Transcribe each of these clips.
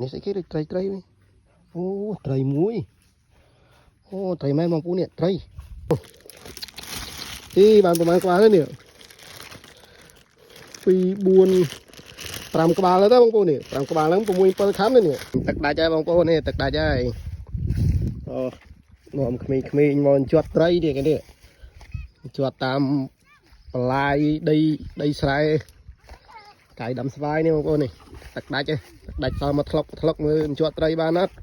នេះស្អីគេដូចត្រីអូត្រីមួយអូត្រីម៉ែបងប្អូននេះត្រីបានប្រហែលក្បាលហើយនេះ2 4 5ក្បាលហើយតើបងប្អូននេះ5ក្បាលហ្នឹង6 7ខាំនេះទឹកដាច់ហើយបងប្អូននេះទឹកដាច់ហើយនាំក្មេងៗមកជាប់ត្រីនេះគេនេះជាប់តាមបន្លាយដីស្រែកាយដាំស្វាយនេះបងប្អូននេះទឹកដាច់ហើយទឹកដាច់សល់មកថ្លុកមើលជាប់ត្រីបានអត់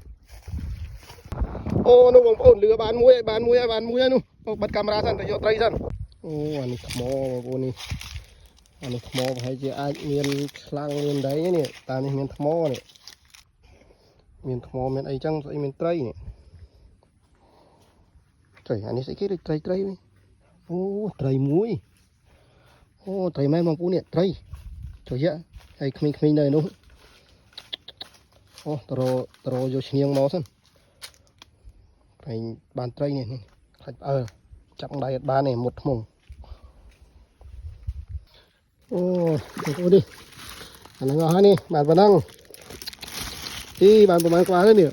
អូនោះបងប្អូនលឺបានមួយហើយនោះបិទកាមេរ៉ាសិនទៅយកត្រីសិនអូអានេះថ្មបងប្អូននេះអានេះថ្មប្រហែលជាអាចមានខ្លាំងមានដីនេះតានេះមានថ្មនេះមានថ្មមានអីចឹងស្អីមានត្រីនេះចុយអានេះស្អីគេដូចត្រីអូត្រីមួយអូត្រីម៉ែបងប្អូននេះត្រីចុយហើយក្មេងៗនៅនោះអូតរយកឈ្នៀងមកសិនតែបានត្រីនេះខ្លាច់ផ្អើលចាប់ដៃអត់បានទេមុតថ្មងអូនេះអាហ្នឹងអស់ហើយនេះបានប៉ុណ្ណឹងបានប្រហែលក្បាលហើយនេះ2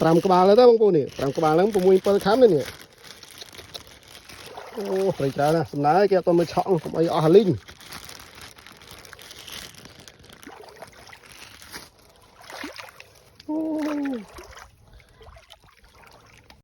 4 5ក្បាលហើយតើបងប្អូននេះ5ក្បាលហ្នឹង6 7ខាំនេះអូត្រីច្រើនណាស់សំណើគេអត់ទៅមើលឆក់កុំអីអស់លីង